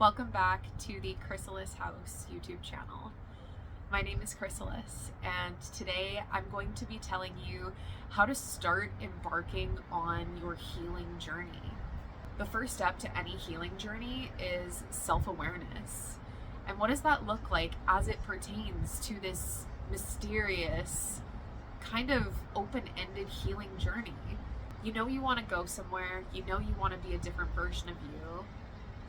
Welcome back to the Chrysalis House YouTube channel. My name is Chrysalis, and today I'm going to be telling you how to start embarking on your healing journey. The first step to any healing journey is self-awareness. And what does that look like as it pertains to this mysterious, kind of open-ended healing journey? You know you want to go somewhere, you know you want to be a different version of you.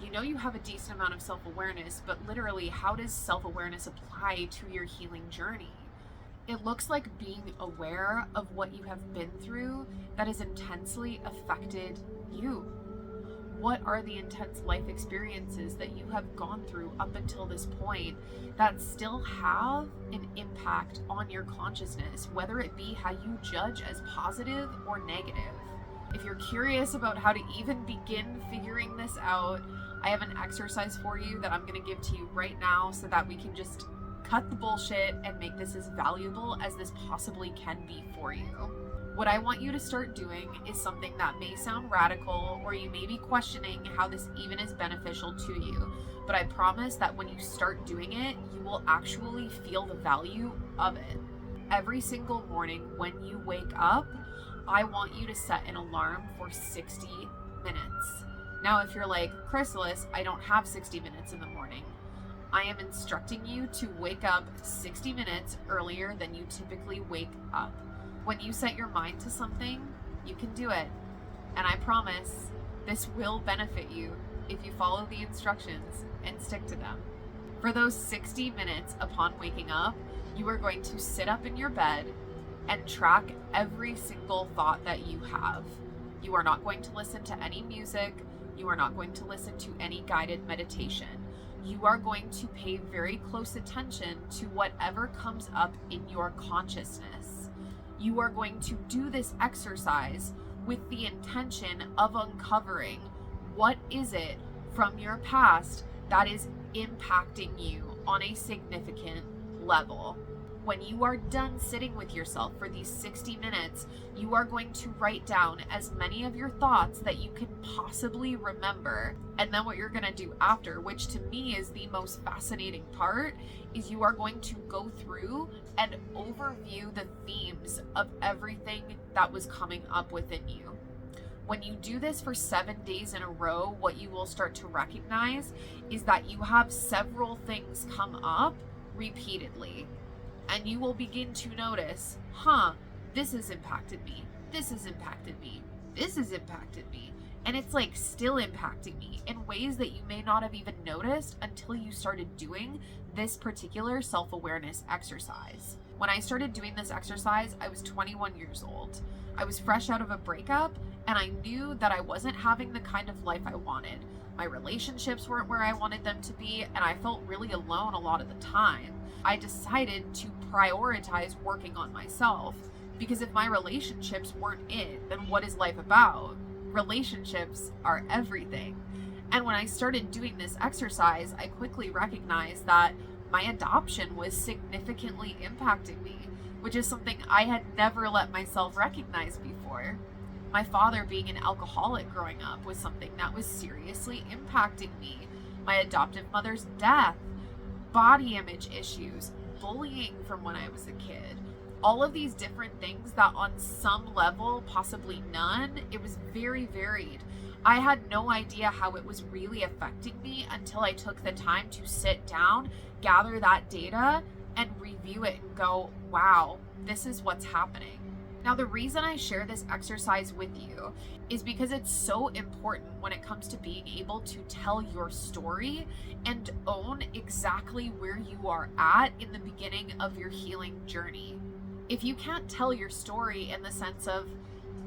You know you have a decent amount of self-awareness, but literally, how does self-awareness apply to your healing journey? It looks like being aware of what you have been through that has intensely affected you. What are the intense life experiences that you have gone through up until this point that still have an impact on your consciousness, whether it be how you judge as positive or negative? If you're curious about how to even begin figuring this out, I have an exercise for you that I'm going to give to you right now so that we can just cut the bullshit and make this as valuable as this possibly can be for you. What I want you to start doing is something that may sound radical, or you may be questioning how this even is beneficial to you, but I promise that when you start doing it, you will actually feel the value of it. Every single morning when you wake up, I want you to set an alarm for 60 minutes. Now, if you're like, Chrysalis, I don't have 60 minutes in the morning, I am instructing you to wake up 60 minutes earlier than you typically wake up. When you set your mind to something, you can do it. And I promise this will benefit you if you follow the instructions and stick to them. For those 60 minutes upon waking up, you are going to sit up in your bed and track every single thought that you have. You are not going to listen to any music. You are not going to listen to any guided meditation. You are going to pay very close attention to whatever comes up in your consciousness. You are going to do this exercise with the intention of uncovering what is it from your past that is impacting you on a significant level. When you are done sitting with yourself for these 60 minutes, you are going to write down as many of your thoughts that you can possibly remember. And then what you're going to do after, which to me is the most fascinating part, is you are going to go through and overview the themes of everything that was coming up within you. When you do this for 7 days in a row, what you will start to recognize is that you have several things come up repeatedly. And you will begin to notice, this has impacted me. This has impacted me. This has impacted me. And it's like still impacting me in ways that you may not have even noticed until you started doing this particular self-awareness exercise. When I started doing this exercise, I was 21 years old. I was fresh out of a breakup, and I knew that I wasn't having the kind of life I wanted. My relationships weren't where I wanted them to be, and I felt really alone a lot of the time. I decided to prioritize working on myself, because if my relationships weren't it, then what is life about? Relationships are everything. And when I started doing this exercise, I quickly recognized that my adoption was significantly impacting me, which is something I had never let myself recognize before. My father being an alcoholic growing up was something that was seriously impacting me. My adoptive mother's death, body image issues, bullying from when I was a kid, all of these different things that on some level, possibly none, it was very varied. I had no idea how it was really affecting me until I took the time to sit down, gather that data, and review it and go, wow, this is what's happening. Now, the reason I share this exercise with you is because it's so important when it comes to being able to tell your story and own exactly where you are at in the beginning of your healing journey. If you can't tell your story in the sense of,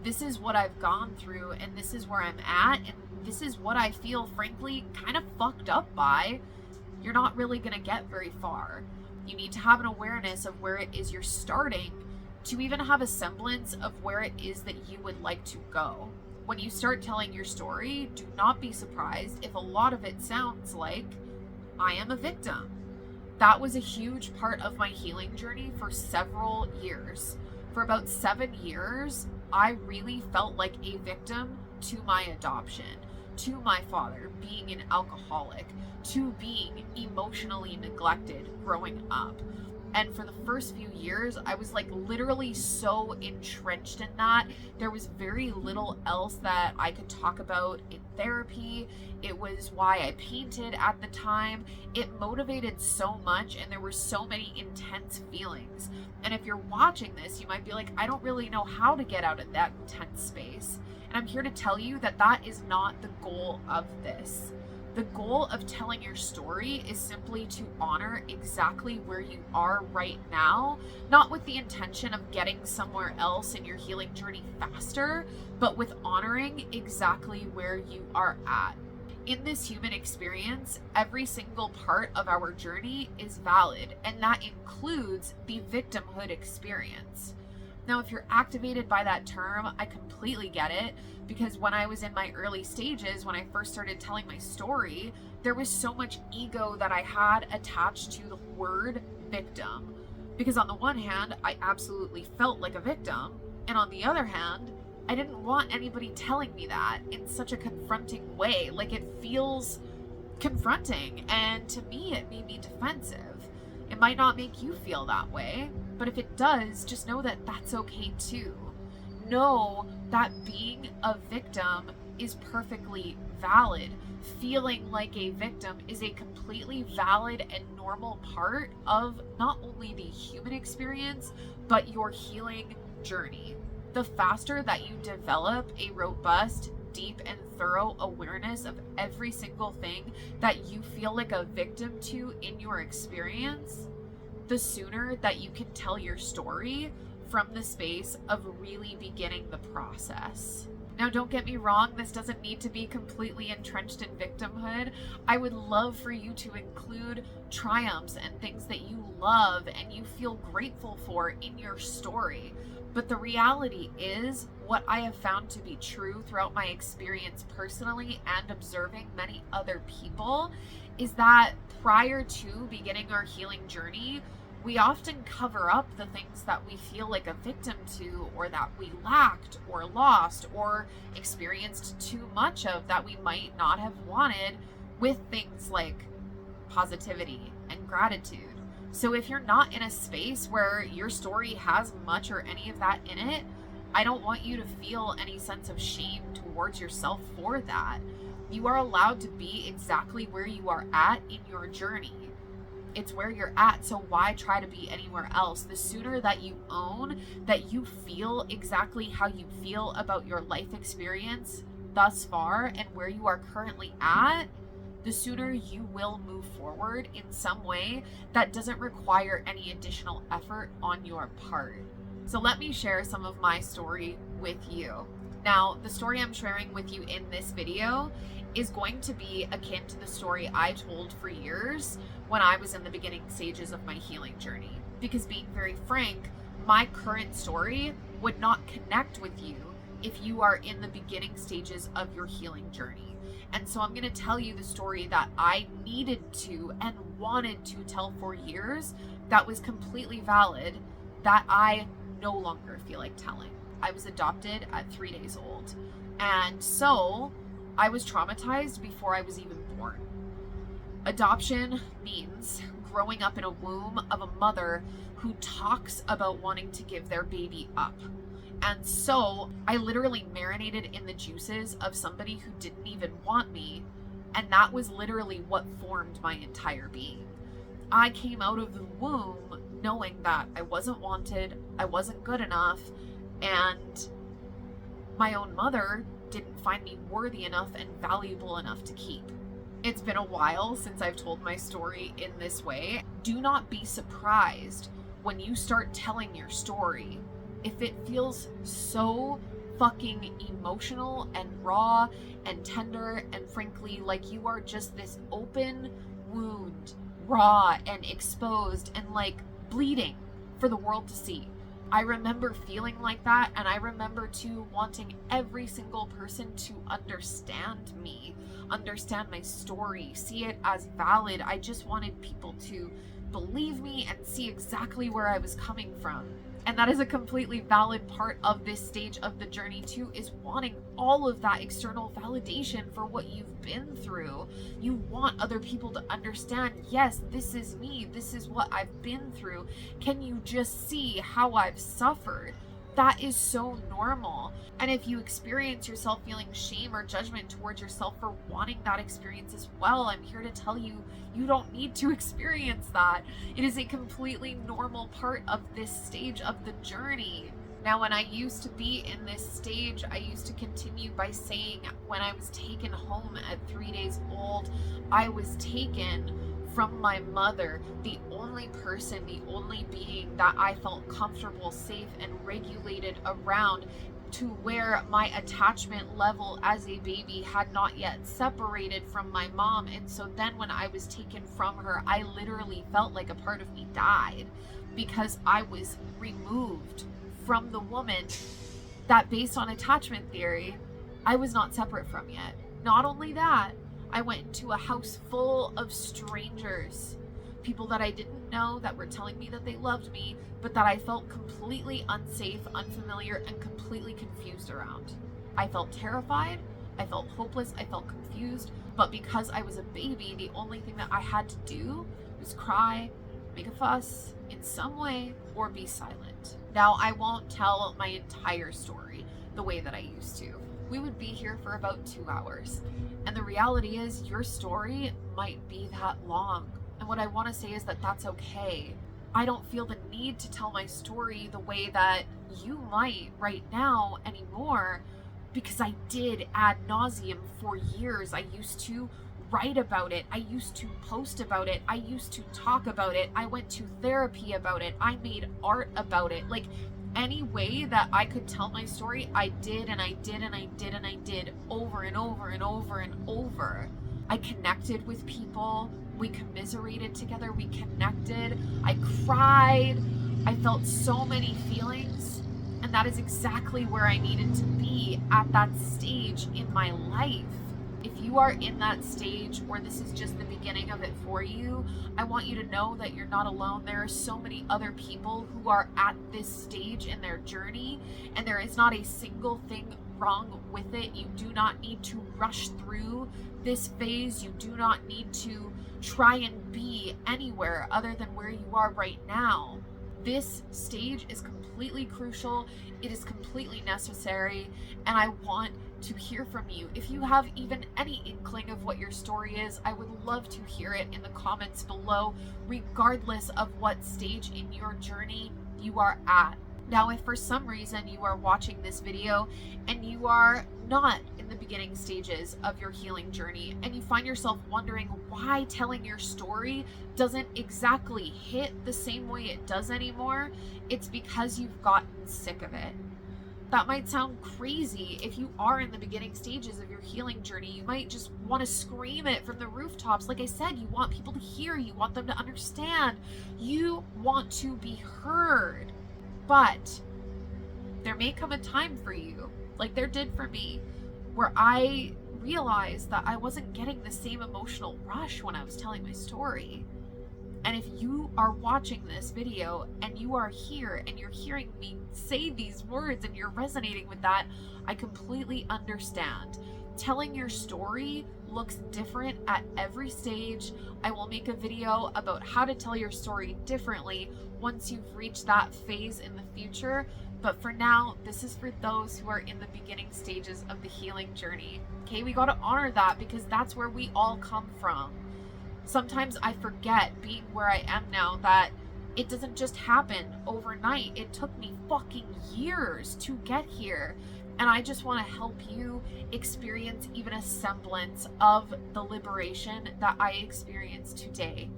this is what I've gone through and this is where I'm at and this is what I feel, frankly, kind of fucked up by, you're not really going to get very far. You need to have an awareness of where it is you're starting to even have a semblance of where it is that you would like to go. When you start telling your story, do not be surprised if a lot of it sounds like, I am a victim. That was a huge part of my healing journey for several years. For about 7 years, I really felt like a victim to my adoption. to my father being an alcoholic, to being emotionally neglected growing up. And for the first few years, I was like literally so entrenched in that. There was very little else that I could talk about in therapy. It was why I painted at the time. It motivated so much, and there were so many intense feelings. And if you're watching this, you might be like, I don't really know how to get out of that intense space. And I'm here to tell you that that is not the goal of this. The goal of telling your story is simply to honor exactly where you are right now, not with the intention of getting somewhere else in your healing journey faster, but with honoring exactly where you are at. In this human experience, every single part of our journey is valid, and that includes the victimhood experience. Now, if you're activated by that term, I completely get it, because when I was in my early stages, when I first started telling my story, there was so much ego that I had attached to the word victim. Because on the one hand, I absolutely felt like a victim, and on the other hand, I didn't want anybody telling me that in such a confronting way. Like, it feels confronting, and to me, it made me defensive. It might not make you feel that way, but if it does, just know that that's okay too. Know that being a victim is perfectly valid. Feeling like a victim is a completely valid and normal part of not only the human experience, but your healing journey. The faster that you develop a robust, deep, and thorough awareness of every single thing that you feel like a victim to in your experience, the sooner that you can tell your story from the space of really beginning the process. Now, don't get me wrong, this doesn't need to be completely entrenched in victimhood. I would love for you to include triumphs and things that you love and you feel grateful for in your story. But the reality is, what I have found to be true throughout my experience personally and observing many other people, is that prior to beginning our healing journey, we often cover up the things that we feel like a victim to, or that we lacked or lost or experienced too much of that we might not have wanted, with things like positivity and gratitude. So if you're not in a space where your story has much or any of that in it, I don't want you to feel any sense of shame towards yourself for that. You are allowed to be exactly where you are at in your journey. It's where you're at, so why try to be anywhere else? The sooner that you own that you feel exactly how you feel about your life experience thus far and where you are currently at, the sooner you will move forward in some way that doesn't require any additional effort on your part. So let me share some of my story with you. Now, the story I'm sharing with you in this video is going to be akin to the story I told for years when I was in the beginning stages of my healing journey. Because being very frank, my current story would not connect with you if you are in the beginning stages of your healing journey. And so I'm going to tell you the story that I needed to and wanted to tell for years, that was completely valid, that I no longer feel like telling. I was adopted at 3 days old. And so I was traumatized before I was even born. Adoption means growing up in a womb of a mother who talks about wanting to give their baby up. And so I literally marinated in the juices of somebody who didn't even want me. And that was literally what formed my entire being. I came out of the womb knowing that I wasn't wanted, I wasn't good enough, and my own mother didn't find me worthy enough and valuable enough to keep. It's been a while since I've told my story in this way. Do not be surprised when you start telling your story if it feels so fucking emotional and raw and tender and frankly like you are just this open wound, raw and exposed and like bleeding for the world to see. I remember feeling like that, and I remember too wanting every single person to understand me, understand my story, see it as valid. I just wanted people to believe me and see exactly where I was coming from. And that is a completely valid part of this stage of the journey too, is wanting all of that external validation for what you've been through. You want other people to understand, yes, this is me, this is what I've been through. Can you just see how I've suffered? That is so normal. And if you experience yourself feeling shame or judgment towards yourself for wanting that experience as well, I'm here to tell you, you don't need to experience that. It is a completely normal part of this stage of the journey. Now, when I used to be in this stage, I used to continue by saying when I was taken home at 3 days old, I was taken from my mother, the only person, the only being that I felt comfortable, safe, and regulated around, to where my attachment level as a baby had not yet separated from my mom. And so then when I was taken from her, I literally felt like a part of me died, because I was removed from the woman that, based on attachment theory, I was not separate from yet. Not only that, I went into a house full of strangers, people that I didn't know, that were telling me that they loved me, but that I felt completely unsafe, unfamiliar, and completely confused around. I felt terrified, I felt hopeless, I felt confused, but because I was a baby, the only thing that I had to do was cry, make a fuss in some way, or be silent. Now, I won't tell my entire story the way that I used to. We would be here for about 2 hours. And the reality is, your story might be that long. And what I want to say is that that's okay. I don't feel the need to tell my story the way that you might right now anymore, because I did ad nauseum for years. I used to write about it. I used to post about it. I used to talk about it. I went to therapy about it. I made art about it. Like, any way that I could tell my story, I did, and I did, and I did, and I did, over and over and over and over. I connected with people. We commiserated together. We connected. I cried. I felt so many feelings. And that is exactly where I needed to be at that stage in my life. If you are in that stage, or this is just the beginning of it for you, I want you to know that you're not alone. There are so many other people who are at this stage in their journey, and there is not a single thing wrong with it. You do not need to rush through this phase. You do not need to try and be anywhere other than where you are right now. This stage is completely crucial. It is completely necessary, and I want to hear from you. If you have even any inkling of what your story is, I would love to hear it in the comments below, regardless of what stage in your journey you are at. Now, if for some reason you are watching this video and you are not in the beginning stages of your healing journey, and you find yourself wondering why telling your story doesn't exactly hit the same way it does anymore, it's because you've gotten sick of it. That might sound crazy. If you are in the beginning stages of your healing journey, you might just want to scream it from the rooftops. Like I said, you want people to hear, you want them to understand, you want to be heard. But there may come a time for you, like there did for me, where I realized that I wasn't getting the same emotional rush when I was telling my story. And if you are watching this video and you are here and you're hearing me say these words and you're resonating with that, I completely understand. Telling your story looks different at every stage. I will make a video about how to tell your story differently once you've reached that phase in the future. But for now, this is for those who are in the beginning stages of the healing journey. Okay, we got to honor that, because that's where we all come from. Sometimes I forget, being where I am now, that it doesn't just happen overnight. It took me fucking years to get here. And I just want to help you experience even a semblance of the liberation that I experienced today.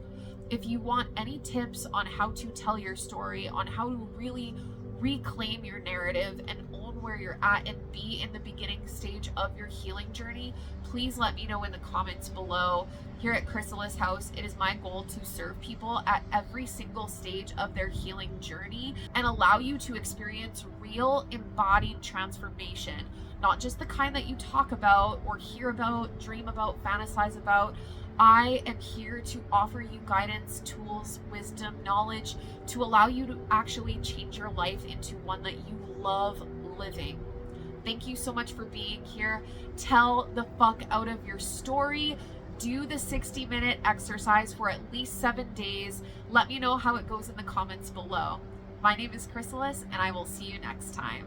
If you want any tips on how to tell your story, on how to really reclaim your narrative and own where you're at and be in the beginning stage of your healing journey, please let me know in the comments below. Here at Chrysalis House, it is my goal to serve people at every single stage of their healing journey and allow you to experience real embodied transformation, not just the kind that you talk about or hear about, dream about, fantasize about. I am here to offer you guidance, tools, wisdom, knowledge to allow you to actually change your life into one that you love living. Thank you so much for being here. Tell the fuck out of your story. Do the 60-minute exercise for at least 7 days. Let me know how it goes in the comments below. My name is Chrysalis, and I will see you next time.